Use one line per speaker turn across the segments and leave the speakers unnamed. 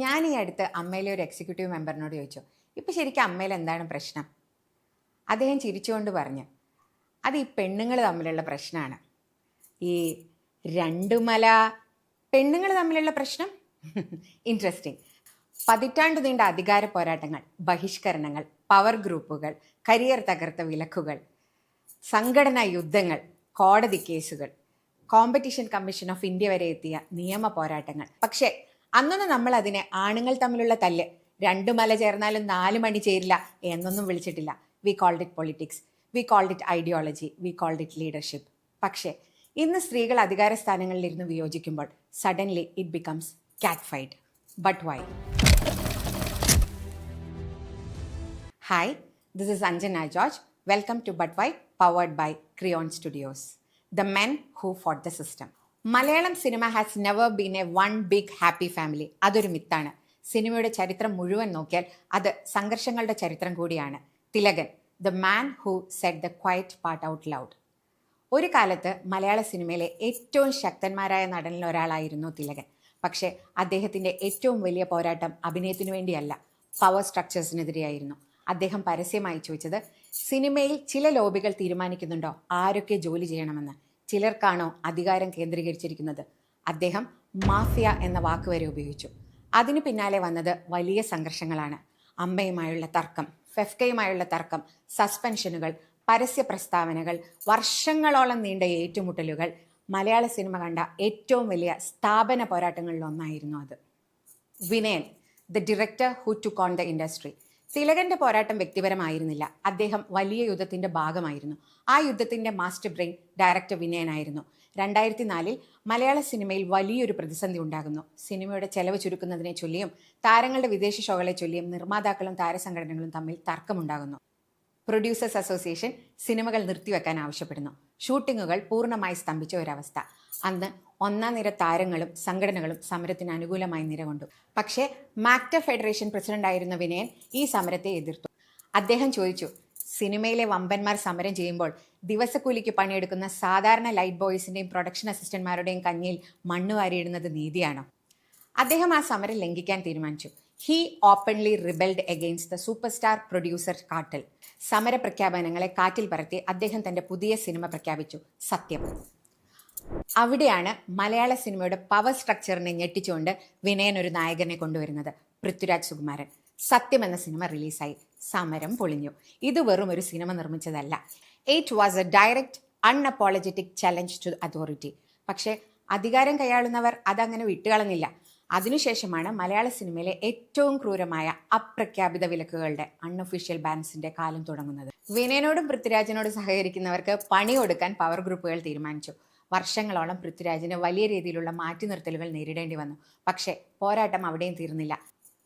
ഞാൻ ഈ അടുത്ത് അമ്മയിലെ ഒരു എക്സിക്യൂട്ടീവ് മെമ്പറിനോട് ചോദിച്ചു, ഇപ്പം ശരിക്കും അമ്മയിൽ എന്താണ് പ്രശ്നം? അദ്ദേഹം ചിരിച്ചുകൊണ്ട് പറഞ്ഞു, അത് ഈ പെണ്ണുങ്ങൾ തമ്മിലുള്ള പ്രശ്നമാണ്. ഈ രണ്ടുമല പെണ്ണുങ്ങൾ തമ്മിലുള്ള പ്രശ്നം ഇൻട്രസ്റ്റിംഗ്. പതിറ്റാണ്ടു നീണ്ട അധികാര പോരാട്ടങ്ങൾ, ബഹിഷ്കരണങ്ങൾ, പവർ ഗ്രൂപ്പുകൾ, കരിയർ തകർത്ത വിലക്കുകൾ, സംഘടനാ യുദ്ധങ്ങൾ, കോടതി കേസുകൾ, കോമ്പറ്റീഷൻ കമ്മീഷൻ ഓഫ് ഇന്ത്യ വരെ എത്തിയ നിയമ പോരാട്ടങ്ങൾ. പക്ഷേ അന്നൊന്നും നമ്മൾ അതിനെ ആണുങ്ങൾ തമ്മിലുള്ള തല്ല്, രണ്ടു മല ചേർന്നാലും 4 മണി ചേരില്ല എന്നൊന്നും വിളിച്ചിട്ടില്ല. We called it politics, we called it ideology, we called it leadership. പക്ഷേ ഇന്ന് സ്ത്രീകൾ അധികാര സ്ഥാനങ്ങളിലിരുന്ന് വിയോജിക്കുമ്പോൾ suddenly it becomes cat fight. But why? Hi, this is Anjana George. Welcome to but why, powered by Creon studios. The men who fought the system. Malayalam cinema has never been a one big happy family. അതൊരു മിത്താണ്. സിനിമയുടെ ചരിത്രം മുഴുവൻ നോക്കിയാൽ അത് സംഘർഷങ്ങളുടെ ചരിത്രം കൂടിയാണ്. Thilakan, the man who said the quiet part out loud. ഒരു കാലത്ത് മലയാള സിനിമയിലെ ഏറ്റവും ശക്തന്മാരായ നടനിൽ ഒരാളായിരുന്നു തിലകൻ. പക്ഷേ അദ്ദേഹത്തിൻ്റെ ഏറ്റവും വലിയ പോരാട്ടം അഭിനയത്തിനു വേണ്ടിയല്ല, പവർ സ്ട്രക്ചേഴ്സിനെതിരെയായിരുന്നു. അദ്ദേഹം പരസ്യമായി ചോദിച്ചത്, സിനിമയിൽ ചില ലോബികൾ തീരുമാനിക്കുന്നുണ്ടോ ആരൊക്കെ ജോലി ചെയ്യണമെന്ന്? ചിലർക്കാണോ അധികാരം കേന്ദ്രീകരിച്ചിരിക്കുന്നത്? അദ്ദേഹം മാഫിയ എന്ന വാക്ക് വരെ ഉപയോഗിച്ചു. അതിനു പിന്നാലെ വന്നത് വലിയ സംഘർഷങ്ങളാണ്. അമ്മയുമായുള്ള തർക്കം, ഫെഫ്കയുമായുള്ള തർക്കം, സസ്പെൻഷനുകൾ, പരസ്യ പ്രസ്താവനകൾ, വർഷങ്ങളോളം നീണ്ട ഏറ്റുമുട്ടലുകൾ. മലയാള സിനിമ കണ്ട ഏറ്റവും വലിയ സ്ഥാപന പോരാട്ടങ്ങളിലൊന്നായിരുന്നു അത്. Vinayan, the director who took on the industry. തിലകന്റെ പോരാട്ടം വ്യക്തിപരമായിരുന്നില്ല, അദ്ദേഹം വലിയ യുദ്ധത്തിന്റെ ഭാഗമായിരുന്നു. ആ യുദ്ധത്തിന്റെ മാസ്റ്റർ ബ്രെയിൻ ഡയറക്ടർ വിനയനായിരുന്നു. 2004 മലയാള സിനിമയിൽ വലിയൊരു പ്രതിസന്ധി ഉണ്ടാകുന്നു. സിനിമയുടെ ചെലവ് ചുരുക്കുന്നതിനെ ചൊല്ലിയും താരങ്ങളുടെ വിദേശ ഷോകളെ ചൊല്ലിയും നിർമ്മാതാക്കളും താരസംഘടനകളും തമ്മിൽ തർക്കമുണ്ടാകുന്നു. പ്രൊഡ്യൂസേഴ്സ് അസോസിയേഷൻ സിനിമകൾ നിർത്തിവെക്കാൻ ആവശ്യപ്പെടുന്നു. ഷൂട്ടിങ്ങുകൾ പൂർണ്ണമായി സ്തംഭിച്ച ഒരവസ്ഥ. അന്ന് ഒന്നാം നിര താരങ്ങളും സംഘടനകളും സമരത്തിന് അനുകൂലമായി നിലകൊണ്ടു. പക്ഷേ മാക്ട ഫെഡറേഷൻ പ്രസിഡന്റായിരുന്ന വിനയൻ ഈ സമരത്തെ എതിർത്തു. അദ്ദേഹം ചോദിച്ചു, സിനിമയിലെ വമ്പന്മാർ സമരം ചെയ്യുമ്പോൾ ദിവസക്കൂലിക്ക് പണിയെടുക്കുന്ന സാധാരണ ലൈറ്റ് ബോയ്സിന്റെയും പ്രൊഡക്ഷൻ അസിസ്റ്റന്റ്മാരുടെയും കഞ്ഞിയിൽ മണ്ണ് വാരിയിടുന്നത് നീതിയാണോ? അദ്ദേഹം ആ സമരം ലംഘിക്കാൻ തീരുമാനിച്ചു. He openly rebelled against the super star producer cartel. സമര പ്രഖ്യാപനങ്ങളെ കാറ്റിൽ പറത്തി അദ്ദേഹം തന്റെ പുതിയ സിനിമ പ്രഖ്യാപിച്ചു, സത്യം. അവിടെയാണ് മലയാള സിനിമയുടെ പവർ സ്ട്രക്ചറിനെ ഞെട്ടിച്ചുകൊണ്ട് വിനയൻ ഒരു നായകനെ കൊണ്ടുവരുന്നത്, പൃഥ്വിരാജ് സുകുമാരൻ. സത്യം എന്ന സിനിമ റിലീസായി. സമരം പൊളിഞ്ഞു. ഇത് വെറും ഒരു സിനിമ നിർമ്മിച്ചതല്ല, it was a direct unapologetic challenge to authority. പക്ഷേ അധികാരം കൈയാളുന്നവർ അതങ്ങനെ വിട്ടുകളഞ്ഞില്ല. അതിനുശേഷമാണ് മലയാള സിനിമയിലെ ഏറ്റവും ക്രൂരമായ അപ്രഖ്യാപിത വിലക്കുകളുടെ, അൺഒഫീഷ്യൽ ബാൻസിന്റെ കാലം തുടങ്ങുന്നത്. വിനയനോടും പൃഥ്വിരാജിനോടും സഹകരിക്കുന്നവർക്ക് പണി കൊടുക്കാൻ പവർ ഗ്രൂപ്പുകൾ തീരുമാനിച്ചു. വർഷങ്ങളോളം പൃഥ്വിരാജിന് വലിയ രീതിയിലുള്ള മാറ്റി നിർത്തലുകൾ നേരിടേണ്ടി വന്നു. പക്ഷേ പോരാട്ടം അവിടെയും തീർന്നില്ല.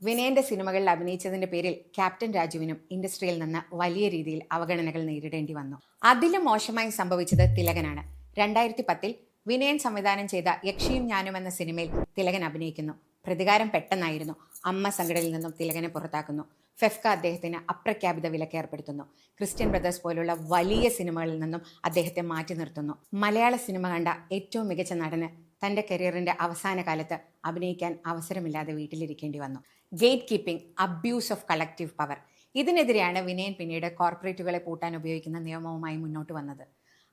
വിനയന്റെ സിനിമകളിൽ അഭിനയിച്ചതിന്റെ പേരിൽ ക്യാപ്റ്റൻ രാജുവിനും ഇൻഡസ്ട്രിയിൽ നിന്ന് വലിയ രീതിയിൽ അവഗണനകൾ നേരിടേണ്ടി വന്നു. അതിലും മോശമായി സംഭവിച്ചത് തിലകനാണ്. 2010 വിനയൻ സംവിധാനം ചെയ്ത യക്ഷിയും ഞാനും എന്ന സിനിമയിൽ തിലകൻ അഭിനയിക്കുന്നു. പ്രതികാരം പെട്ടെന്നായിരുന്നു. അമ്മ സംഘടനയിൽ നിന്നും തിലകനെ പുറത്താക്കുന്നു. ഫെഫ്ക അദ്ദേഹത്തിന് അപ്രഖ്യാപിത വിലക്ക് ഏർപ്പെടുത്തുന്നു. ക്രിസ്ത്യൻ ബ്രദേഴ്സ് പോലുള്ള വലിയ സിനിമകളിൽ നിന്നും അദ്ദേഹത്തെ മാറ്റി നിർത്തുന്നു. മലയാള സിനിമ കണ്ട ഏറ്റവും മികച്ച നടന് തന്റെ കരിയറിന്റെ അവസാന കാലത്ത് അഭിനയിക്കാൻ അവസരമില്ലാതെ വീട്ടിലിരിക്കേണ്ടി വന്നു. Gatekeeping, abuse of collective power. ഇതിനെതിരെയാണ് വിനയൻ പിന്നീട് കോർപ്പറേറ്റുകളെ പൂട്ടാൻ ഉപയോഗിക്കുന്ന നിയമവുമായി മുന്നോട്ട് വന്നത്.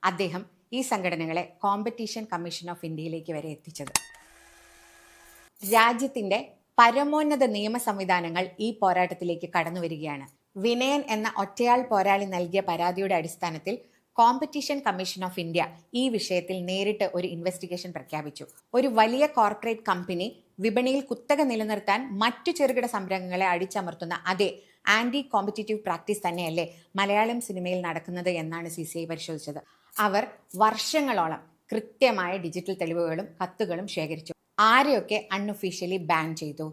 അദ്ദേഹം ഈ സംഘടനകളെ കോമ്പറ്റീഷൻ കമ്മീഷൻ ഓഫ് ഇന്ത്യയിലേക്ക് വരെ എത്തിച്ചത്. രാജ്യത്തിന്റെ പരമോന്നത നിയമ സംവിധാനങ്ങൾ ഈ പോരാട്ടത്തിലേക്ക് കടന്നു വരികയാണ്. വിനയൻ എന്ന ഒറ്റയാൾ പോരാളി നൽകിയ പരാതിയുടെ അടിസ്ഥാനത്തിൽ കോമ്പറ്റീഷൻ കമ്മീഷൻ ഓഫ് ഇന്ത്യ ഈ വിഷയത്തിൽ നേരിട്ട് ഒരു ഇൻവെസ്റ്റിഗേഷൻ പ്രഖ്യാപിച്ചു. ഒരു വലിയ കോർപ്പറേറ്റ് കമ്പനി വിപണിയിൽ കുത്തക നിലനിർത്താൻ മറ്റു ചെറുകിട സംരംഭങ്ങളെ അടിച്ചമർത്തുന്ന അതേ ആന്റി കോമ്പറ്റീറ്റീവ് പ്രാക്ടീസ് തന്നെയല്ലേ മലയാളം സിനിമയിൽ നടക്കുന്നത് എന്നാണ് CCI പരിശോധിച്ചത്. അവർ വർഷങ്ങളോളം കൃത്യമായ ഡിജിറ്റൽ തെളിവുകളും കത്തുകളും ശേഖരിച്ചു. ആരെയൊക്കെ അൺഒഫീഷ്യലി ബാൻ ചെയ്തു,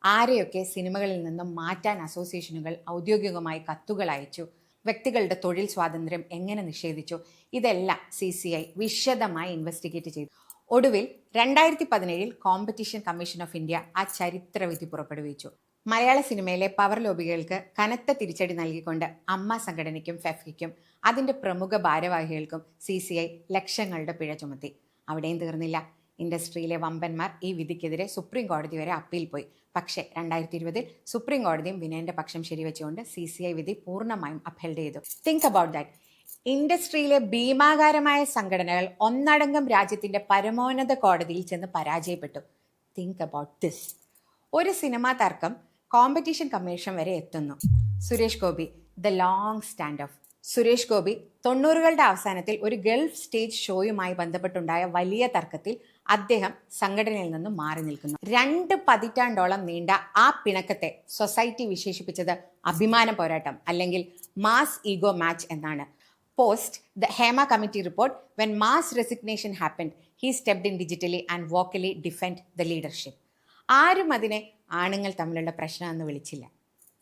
ആരെയൊക്കെ സിനിമകളിൽ നിന്നും മാറ്റാൻ അസോസിയേഷനുകൾ ഔദ്യോഗികമായി കത്തുകൾ അയച്ചു, വ്യക്തികളുടെ തൊഴിൽ സ്വാതന്ത്ര്യം എങ്ങനെ നിഷേധിച്ചു, ഇതെല്ലാം CCI വിശദമായി ഇൻവെസ്റ്റിഗേറ്റ് ചെയ്തു. ഒടുവിൽ 2017 കോമ്പറ്റീഷൻ കമ്മീഷൻ ഓഫ് ഇന്ത്യ ആ ചരിത്രവിധി പുറപ്പെടുവിച്ചു. മലയാള സിനിമയിലെ പവർ ലോബികൾക്ക് കനത്ത തിരിച്ചടി നൽകിക്കൊണ്ട് അമ്മ സംഘടനയ്ക്കും ഫെഫ്കയ്ക്കും അതിന്റെ പ്രമുഖ ഭാരവാഹികൾക്കും CCI ലക്ഷങ്ങളുടെ പിഴ ചുമത്തി. അവിടെയും തീർന്നില്ല. ഇൻഡസ്ട്രിയിലെ വമ്പന്മാർ ഈ വിധിക്കെതിരെ സുപ്രീം കോടതി വരെ അപ്പീൽ പോയി. പക്ഷേ 2020 സുപ്രീം കോടതിയും വിനയന്റെ പക്ഷം ശരിവെച്ചുകൊണ്ട് CCI വിധി പൂർണ്ണമായും അപ്ഹെൽഡ് ചെയ്തു. Think about that. ഇൻഡസ്ട്രിയിലെ ഭീമാകാരമായ സംഘടനകൾ ഒന്നടങ്കം രാജ്യത്തിന്റെ പരമോന്നത കോടതിയിൽ ചെന്ന് പരാജയപ്പെട്ടു. Think about this. ഒരു സിനിമാ തർക്കം കോമ്പറ്റീഷൻ കമ്മീഷൻ വരെ എത്തുന്നു. Suresh Gopi, the long standoff. Suresh Gopi 90കളുടെ അവസാനത്തിൽ ഒരു ഗൾഫ് സ്റ്റേജ് ഷോയുമായി ബന്ധപ്പെട്ടുണ്ടായ വലിയ തർക്കത്തിൽ അദ്ദേഹം സംഘടനയിൽ നിന്നും മാറി നിൽക്കുന്നു. 2 പതിറ്റാണ്ടോളം നീണ്ട ആ പിണക്കത്തെ സൊസൈറ്റി വിശേഷിപ്പിച്ചത് അഭിമാന പോരാട്ടം അല്ലെങ്കിൽ മാസ് ഈഗോ മാച്ച് എന്നാണ്. Post the Hema committee report, when mass resignation happened, he stepped in digitally and vocally defend the leadership. ആരും അതിനെ ആണുങ്ങൾ തമ്മിലുള്ള പ്രശ്നം എന്ന് വിളിച്ചില്ല.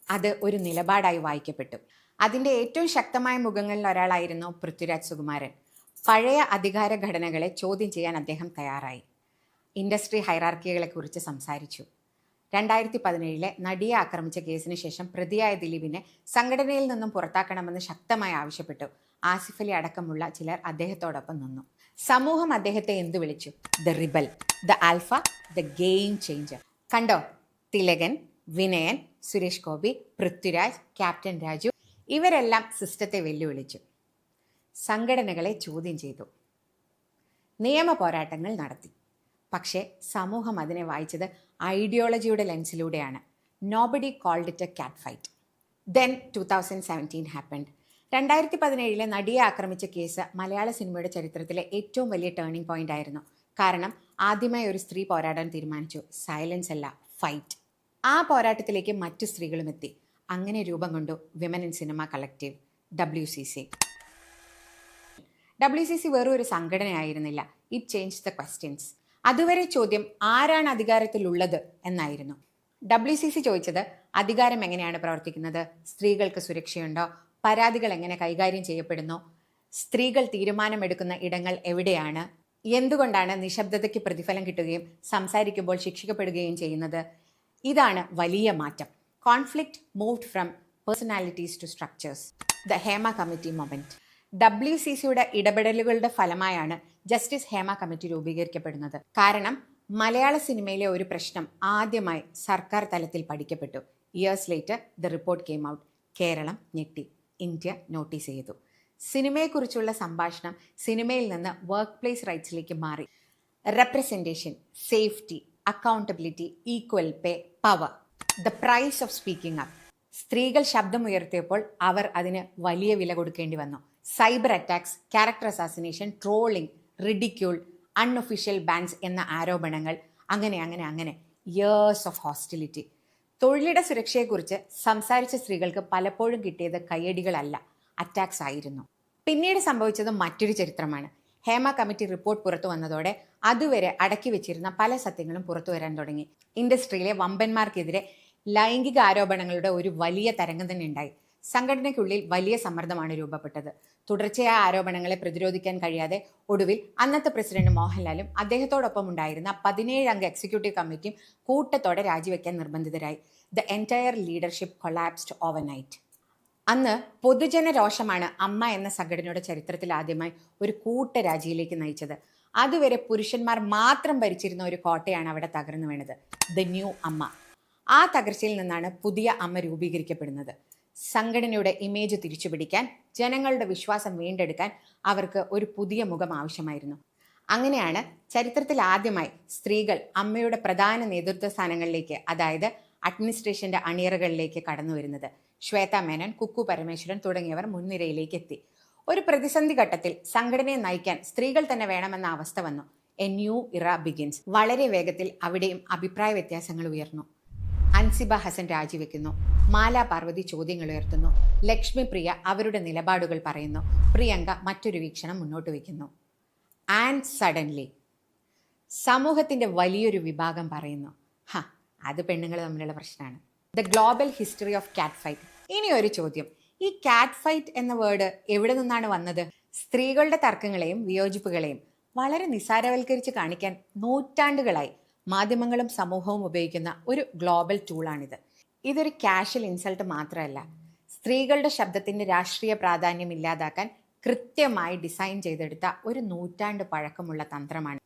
അത് ഒരു നിലപാടായി വായിക്കപ്പെട്ടു. അതിൻ്റെ ഏറ്റവും ശക്തമായ മുഖങ്ങളിൽ ഒരാളായിരുന്നു പൃഥ്വിരാജ് സുകുമാരൻ. പഴയ അധികാര ഘടനകളെ ചോദ്യം ചെയ്യാൻ അദ്ദേഹം തയ്യാറായി. ഇൻഡസ്ട്രി ഹൈറാർക്കികളെക്കുറിച്ച് സംസാരിച്ചു. 2017 നടിയെ ആക്രമിച്ച കേസിന് ശേഷം പ്രതിയായ ദിലീപിനെ സംഘടനയിൽ നിന്നും പുറത്താക്കണമെന്ന് ശക്തമായി ആവശ്യപ്പെട്ടു. ആസിഫ് അലി അടക്കമുള്ള ചിലർ അദ്ദേഹത്തോടൊപ്പം നിന്നു. സമൂഹം അദ്ദേഹത്തെ എന്തു വിളിച്ചു? The rebel, the alpha, the game changer. കണ്ടോ, തിലകൻ, വിനയൻ, സുരേഷ് ഗോപി, പൃഥ്വിരാജ്, ക്യാപ്റ്റൻ രാജു ഇവരെല്ലാം സിസ്റ്റത്തെ വെല്ലുവിളിച്ചു. സംഘടനകളെ ചോദ്യം ചെയ്തു. നിയമ പോരാട്ടങ്ങൾ നടത്തി. പക്ഷേ സമൂഹം അതിനെ വായിച്ചത് ഐഡിയോളജിയുടെ ലെൻസിലൂടെയാണ്. Nobody called it a cat fight. Then 2017 happened. 2017 നടിയെ ആക്രമിച്ച കേസ് മലയാള സിനിമയുടെ ചരിത്രത്തിലെ ഏറ്റവും വലിയ ടേണിംഗ് പോയിന്റ് ആയിരുന്നു. കാരണം ആദ്യമായി ഒരു സ്ത്രീ പോരാടാൻ തീരുമാനിച്ചു. സൈലൻസ് അല്ല, ഫൈറ്റ്. ആ പോരാട്ടത്തിലേക്ക് മറ്റു സ്ത്രീകളും എത്തി. അങ്ങനെ രൂപം കൊണ്ടു women in cinema collective, WCC. WCC വെറും ഒരു സംഘടനയായിരുന്നില്ല. It change the questions. അതുവരെ ചോദ്യം ആരാണ് അധികാരത്തിലുള്ളത് എന്നായിരുന്നു. WCC ചോദിച്ചത് അധികാരം എങ്ങനെയാണ് പ്രവർത്തിക്കുന്നത്, സ്ത്രീകൾക്ക് സുരക്ഷയുണ്ടോ, പരാതികൾ എങ്ങനെ കൈകാര്യം ചെയ്യപ്പെടുന്നു, സ്ത്രീകൾ തീരുമാനമെടുക്കുന്ന ഇടങ്ങൾ എവിടെയാണ്, എന്തുകൊണ്ടാണ് നിശബ്ദതയ്ക്ക് പ്രതിഫലം കിട്ടുകയും സംസാരിക്കുമ്പോൾ ശിക്ഷിക്കപ്പെടുകയും ചെയ്യുന്നത്. ഇതാണ് വലിയ മാറ്റം. Conflict moved from personalities to structures. The Hema committee moment. WCCയുടെ ഇടപെടലുകളുടെ ഫലമായാണ് ജസ്റ്റിസ് ഹേമ കമ്മിറ്റി രൂപീകരിക്കപ്പെടുന്നത്. കാരണം മലയാള സിനിമയിലെ ഒരു പ്രശ്നം ആദ്യമായി സർക്കാർ തലത്തിൽ പഠിക്കപ്പെട്ടു. Years later the report came out. Keralam ഞെട്ടി. ഇന്ത്യ നോട്ടീസ് ചെയ്തു. സിനിമയെക്കുറിച്ചുള്ള സംഭാഷണം സിനിമയിൽ നിന്ന് വർക്ക് പ്ലേസ് റൈറ്റ്സിലേക്ക് മാറി. Representation, safety, accountability, equal pay, power, the price of speaking up. സ്ത്രീകൾ ശബ്ദമുയർത്തിയപ്പോൾ അവർ അതിന് വലിയ വില കൊടുക്കേണ്ടി വന്നു. Cyber attacks, character assassination, trolling, ridicule, unofficial bans എന്ന ആരോപണങ്ങൾ, അങ്ങനെ അങ്ങനെ അങ്ങനെ ഇയേഴ്സ് ഓഫ് ഹോസ്റ്റിലിറ്റി. തൊഴിലിട സുരക്ഷയെക്കുറിച്ച് സംസാരിച്ച സ്ത്രീകൾക്ക് പലപ്പോഴും കിട്ടിയത് കയ്യടികളല്ല, അറ്റാക്സ് ആയിരുന്നു. പിന്നീട് സംഭവിച്ചത് മറ്റൊരു ചരിത്രമാണ്. ഹേമ കമ്മിറ്റി റിപ്പോർട്ട് പുറത്തു വന്നതോടെ അതുവരെ അടക്കി വെച്ചിരുന്ന പല സത്യങ്ങളും പുറത്തു വരാൻ തുടങ്ങി. ഇൻഡസ്ട്രിയിലെ വമ്പന്മാർക്കെതിരെ ലൈംഗിക ആരോപണങ്ങളുടെ ഒരു വലിയ തരംഗം തന്നെ ഉണ്ടായി. സംഘടനയ്ക്കുള്ളിൽ വലിയ സമ്മർദ്ദമാണ് രൂപപ്പെട്ടത്. തുടർച്ചയായ ആരോപണങ്ങളെ പ്രതിരോധിക്കാൻ കഴിയാതെ ഒടുവിൽ അന്നത്തെ പ്രസിഡന്റ് മോഹൻലാലും അദ്ദേഹത്തോടൊപ്പം ഉണ്ടായിരുന്ന 17 അംഗ എക്സിക്യൂട്ടീവ് കമ്മിറ്റിയും കൂട്ടത്തോടെ രാജിവെക്കാൻ നിർബന്ധിതരായി. The entire leadership collapsed overnight. അന്ന് പൊതുജന രോഷമാണ് അമ്മ എന്ന സംഘടനയുടെ ചരിത്രത്തിൽ ആദ്യമായി ഒരു കൂട്ടരാജിയിലേക്ക് നയിച്ചത്. അതുവരെ പുരുഷന്മാർ മാത്രം ഭരിച്ചിരുന്ന ഒരു കോട്ടയാണ് അവിടെ തകർന്നു വീണത്. ദ ന്യൂ അമ്മ. ആ തകർച്ചയിൽ നിന്നാണ് പുതിയ അമ്മ രൂപീകരിക്കപ്പെടുന്നത്. സംഘടനയുടെ ഇമേജ് തിരിച്ചുപിടിക്കാൻ, ജനങ്ങളുടെ വിശ്വാസം വീണ്ടെടുക്കാൻ അവർക്ക് ഒരു പുതിയ മുഖം ആവശ്യമായിരുന്നു. അങ്ങനെയാണ് ചരിത്രത്തിൽ ആദ്യമായി സ്ത്രീകൾ അമ്മയുടെ പ്രധാന നേതൃത്വ സ്ഥാനങ്ങളിലേക്ക്, അതായത് അഡ്മിനിസ്ട്രേഷന്റെ അണിയറകളിലേക്ക് കടന്നു വരുന്നത്. ശ്വേത മേനോൻ, കുക്കു പരമേശ്വരൻ തുടങ്ങിയവർ മുൻനിരയിലേക്ക് എത്തി. ഒരു പ്രതിസന്ധി ഘട്ടത്തിൽ സംഘടനയെ നയിക്കാൻ സ്ത്രീകൾ തന്നെ വേണമെന്ന അവസ്ഥ വന്നു. എ ന്യൂ ഇറ ബിഗിൻസ്. വളരെ വേഗത്തിൽ അവിടെയും അഭിപ്രായ വ്യത്യാസങ്ങൾ ഉയർന്നു. അൻസിബ ഹസൻ രാജിവെക്കുന്നു. മാല പാർവതി ചോദ്യങ്ങൾ ഉയർത്തുന്നു. ലക്ഷ്മി പ്രിയ അവരുടെ നിലപാടുകൾ പറയുന്നു. പ്രിയങ്ക മറ്റൊരു വീക്ഷണം മുന്നോട്ട് വയ്ക്കുന്നു. ആൻഡ് സഡൻലി സമൂഹത്തിന്റെ വലിയൊരു വിഭാഗം പറയുന്നു, അത് പെണ്ണുങ്ങൾ തമ്മിലുള്ള പ്രശ്നമാണ്. ദ ഗ്ലോബൽ ഹിസ്റ്ററി ഓഫ് കാറ്റ് ഫൈറ്റ്. ഇനി ഒരു ചോദ്യം, ഈ കാറ്റ് ഫൈറ്റ് എന്ന വേർഡ് എവിടെ നിന്നാണ് വന്നത്? സ്ത്രീകളുടെ തർക്കങ്ങളെയും വിയോജിപ്പുകളെയും വളരെ നിസ്സാരവൽക്കരിച്ച് കാണിക്കാൻ നൂറ്റാണ്ടുകളായി മാധ്യമങ്ങളും സമൂഹവും ഉപയോഗിക്കുന്ന ഒരു ഗ്ലോബൽ ടൂളാണിത്. ഇതൊരു കാഷ്വൽ ഇൻസൾട്ട് മാത്രമല്ല, സ്ത്രീകളുടെ ശബ്ദത്തിന്റെ രാഷ്ട്രീയ പ്രാധാന്യം ഇല്ലാതാക്കാൻ കൃത്യമായി ഡിസൈൻ ചെയ്തെടുത്ത ഒരു നൂറ്റാണ്ട് പഴക്കമുള്ള തന്ത്രമാണ്.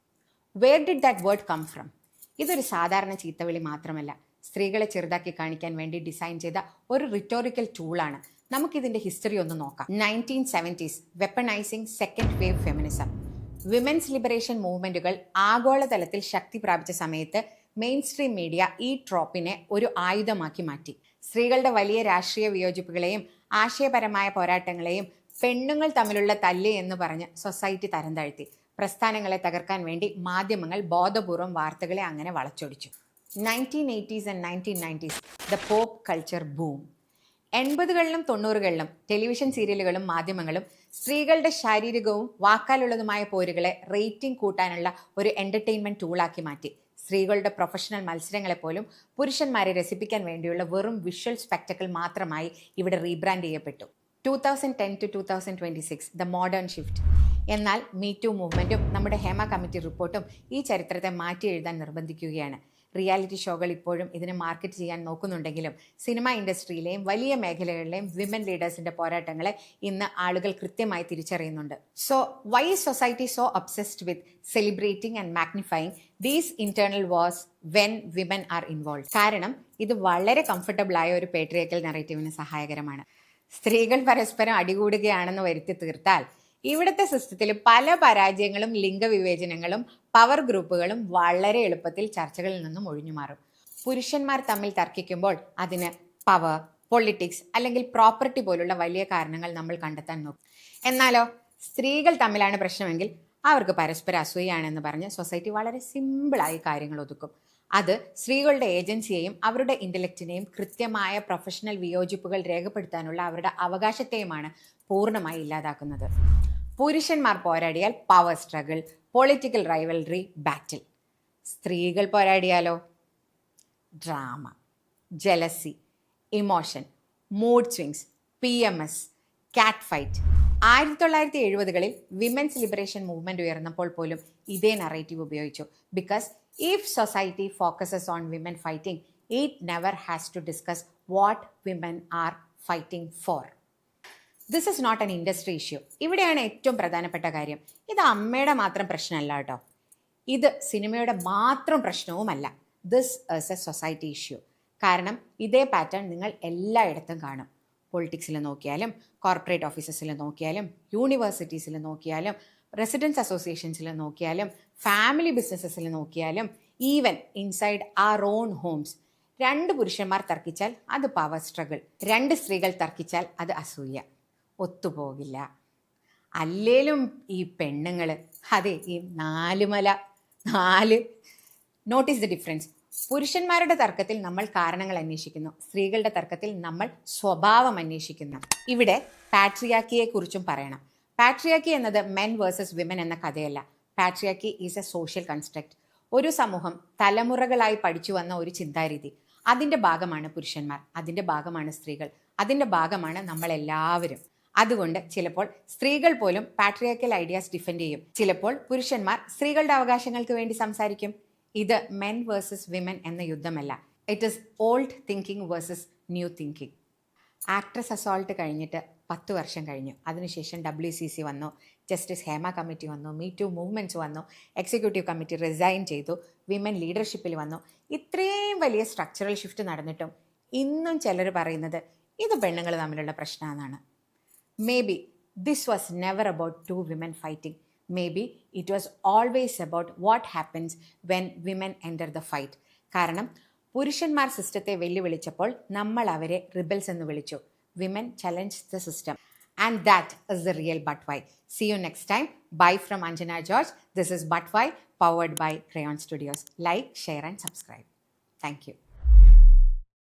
Where did that word come from? ഇതൊരു സാധാരണ ചീത്തവിളി മാത്രമല്ല, സ്ത്രീകളെ ചെറുതാക്കി കാണിക്കാൻ വേണ്ടി ഡിസൈൻ ചെയ്ത ഒരു റിറ്റോറിക്കൽ ടൂളാണ്. നമുക്കിതിൻ്റെ ഹിസ്റ്ററി ഒന്ന് നോക്കാം. 1970s weaponising second wave feminism. Women's liberation മൂവ്മെൻറ്റുകൾ ആഗോളതലത്തിൽ ശക്തി പ്രാപിച്ച സമയത്ത് മെയിൻ സ്ട്രീം മീഡിയ ഈ ട്രോപ്പിനെ ഒരു ആയുധമാക്കി മാറ്റി. സ്ത്രീകളുടെ വലിയ രാഷ്ട്രീയ വിയോജിപ്പുകളെയും ആശയപരമായ പോരാട്ടങ്ങളെയും പെണ്ണുങ്ങൾ തമ്മിലുള്ള തല്ല് എന്ന് പറഞ്ഞ് സൊസൈറ്റി തരം താഴ്ത്തി. പ്രസ്ഥാനങ്ങളെ തകർക്കാൻ വേണ്ടി മാധ്യമങ്ങൾ ബോധപൂർവം വാർത്തകളെ അങ്ങനെ വളച്ചൊടിച്ചു. 1980s and 1990s the pop culture boom. 80കളിലും 90കളിലും ടെലിവിഷൻ സീരിയലുകളും മാധ്യമങ്ങളും സ്ത്രീകളുടെ ശാരീരികവും വാക്കാലുള്ളതുമായ പോരുകളെ റേറ്റിംഗ് കൂട്ടാനുള്ള ഒരു എൻ്റർടൈൻമെൻറ്റ് ടൂളാക്കി മാറ്റി. സ്ത്രീകളുടെ പ്രൊഫഷണൽ മത്സരങ്ങളെപ്പോലും പുരുഷന്മാരെ രസിപ്പിക്കാൻ വേണ്ടിയുള്ള വെറും വിഷ്വൽ സ്പെക്ടക്കിൾ മാത്രമായി ഇവിടെ റീബ്രാൻഡ് ചെയ്യപ്പെട്ടു. 2010 to 2026 ദ മോഡേൺ ഷിഫ്റ്റ്. എന്നാൽ മീ ടു മൂവ്മെൻറ്റും നമ്മുടെ ഹേമ കമ്മിറ്റി റിപ്പോർട്ടും ഈ ചരിത്രത്തെ മാറ്റി എഴുതാൻ നിർബന്ധിക്കുകയാണ്. റിയാലിറ്റി ഷോകൾ ഇപ്പോഴും ഇതിനെ മാർക്കറ്റ് ചെയ്യാൻ നോക്കുന്നുണ്ടെങ്കിലും സിനിമ ഇൻഡസ്ട്രിയിലെയും വലിയ മേഖലകളിലെയും വിമൻ ലീഡേഴ്സിൻ്റെ പോരാട്ടങ്ങളെ ഇന്ന് ആളുകൾ കൃത്യമായി തിരിച്ചറിയുന്നുണ്ട്. So why is society so obsessed with celebrating and magnifying these internal wars when women are involve? കാരണം ഇത് വളരെ കംഫർട്ടബിൾ ആയ ഒരു പേട്രിയാർക്കൽ നറേറ്റീവിന് സഹായകരമാണ്. സ്ത്രീകൾ പരസ്പരം അടികൂടുകയാണെന്ന് വരുത്തി തീർത്താൽ ഇവിടുത്തെ സിസ്റ്റത്തിൽ പല പരാജയങ്ങളും ലിംഗവിവേചനങ്ങളും പവർ ഗ്രൂപ്പുകളും വളരെ എളുപ്പത്തിൽ ചർച്ചകളിൽ നിന്നും ഒഴിഞ്ഞു മാറും. പുരുഷന്മാർ തമ്മിൽ തർക്കിക്കുമ്പോൾ അതിന് പവർ, പൊളിറ്റിക്സ് അല്ലെങ്കിൽ പ്രോപ്പർട്ടി പോലുള്ള വലിയ കാരണങ്ങൾ നമ്മൾ കണ്ടെത്താൻ നോക്കും. എന്നാലോ സ്ത്രീകൾ തമ്മിലാണ് പ്രശ്നമെങ്കിൽ അവർക്ക് പരസ്പര അസൂയാണെന്ന് പറഞ്ഞ് സൊസൈറ്റി വളരെ സിമ്പിളായി കാര്യങ്ങൾ ഒതുക്കും. അത് സ്ത്രീകളുടെ ഏജൻസിയെയും അവരുടെ ഇൻ്റലക്റ്റിനെയും കൃത്യമായ പ്രൊഫഷണൽ വിയോജിപ്പുകൾ രേഖപ്പെടുത്താനുള്ള അവരുടെ അവകാശത്തെയുമാണ് പൂർണ്ണമായി ഇല്ലാതാക്കുന്നത്. പുരുഷന്മാർ പോരാടിയാൽ power struggle, political rivalry, battle. സ്ത്രീകൾ പോരാടിയാലോ drama, jealousy, emotion, mood swings, PMS, cat fight. 1970കളിൽ വിമൻസ് ലിബറേഷൻ മൂവ്മെൻറ്റ് ഉയർന്നപ്പോൾ പോലും ഇതേ നറേറ്റീവ് ഉപയോഗിച്ചു. Because if society focuses on women fighting, it never has to discuss what women are fighting for. This is not an industry issue. ഇവിടെയാണ് ഏറ്റവും പ്രധാനപ്പെട്ട കാര്യം. ഇത് അമ്മയുടെ മാത്രം പ്രശ്നമല്ല കേട്ടോ, ഇത് സിനിമയുടെ മാത്രം പ്രശ്നവുമല്ല. This is a society issue. കാരണം ഇതേ പാറ്റേൺ നിങ്ങൾ എല്ലായിടത്തും കാണും. പൊളിറ്റിക്സിൽ നോക്കിയാലും, കോർപ്പറേറ്റ് ഓഫീസസിൽ നോക്കിയാലും, യൂണിവേഴ്സിറ്റീസിൽ നോക്കിയാലും, റെസിഡൻസ് അസോസിയേഷൻസിൽ നോക്കിയാലും, ഫാമിലി ബിസിനസ്സസിൽ നോക്കിയാലും, even inside our own homes. 2 പുരുഷന്മാർ തർക്കിച്ചാൽ അത് പവർ സ്ട്രഗിൾ, 2 സ്ത്രീകൾ തർക്കിച്ചാൽ അത് അസൂയ. ഒത്തുപോകില്ല. അല്ലേലും ഈ പെണ്ണുങ്ങൾ, അതെ ഈ 4 നോട്ടീസ് ദ ഡിഫറൻസ്. പുരുഷന്മാരുടെ തർക്കത്തിൽ നമ്മൾ കാരണങ്ങൾ അന്വേഷിക്കുന്നു, സ്ത്രീകളുടെ തർക്കത്തിൽ നമ്മൾ സ്വഭാവം അന്വേഷിക്കുന്നു. ഇവിടെ പാട്രിയാർക്കിയെ കുറിച്ചും പറയണം. പാട്രിയാർക്കി എന്നത് മെൻ വേഴ്സസ് വിമൻ എന്ന കഥയല്ല. Patriarchy is A social construct. ഒരു സമൂഹം തലമുറകളായി പഠിച്ചു വന്ന ഒരു ചിന്താരീതി. അതിൻ്റെ ഭാഗമാണ് പുരുഷന്മാർ, അതിൻ്റെ ഭാഗമാണ് സ്ത്രീകൾ, അതിൻ്റെ ഭാഗമാണ് നമ്മളെല്ലാവരും. അതുകൊണ്ട് ചിലപ്പോൾ സ്ത്രീകൾ പോലും പാട്രിയാർക്കൽ ഐഡിയാസ് ഡിഫെൻഡ് ചെയ്യും, ചിലപ്പോൾ പുരുഷന്മാർ സ്ത്രീകളുടെ അവകാശങ്ങൾക്ക് വേണ്ടി സംസാരിക്കും. ഇത് മെൻ വേഴ്സസ് വിമൻ എന്ന യുദ്ധമല്ല. It is old thinking versus new thinking. Actress assault കഴിഞ്ഞിട്ട് 10 വർഷം കഴിഞ്ഞു. അതിനുശേഷം WCC വന്നു, ജസ്റ്റിസ് ഹേമ കമ്മിറ്റി വന്നു, മീ ടു മൂവ്മെൻറ്റ്സ് വന്നു, എക്സിക്യൂട്ടീവ് കമ്മിറ്റി റിസൈൻ ചെയ്തു, വിമൻ ലീഡർഷിപ്പിൽ വന്നു. ഇത്രയും വലിയ സ്ട്രക്ചറൽ ഷിഫ്റ്റ് നടന്നിട്ടും ഇന്നും ചിലർ പറയുന്നത് ഇത് പെണ്ണുങ്ങൾ തമ്മിലുള്ള പ്രശ്നമെന്നാണ്. Maybe this was never about 2 women fighting. Maybe it was always about what happens when women enter the fight. കാരണം പുരുഷന്മാർ സിസ്റ്റത്തെ വെല്ലുവിളിച്ചപ്പോൾ നമ്മൾ അവരെ റിബൽസ് എന്ന് വിളിച്ചു. Women challenged the system. And that is the real But Why. See you next time. Bye from Anjana George. This is But Why, powered by Crayon Studios. Like, share and subscribe. Thank you.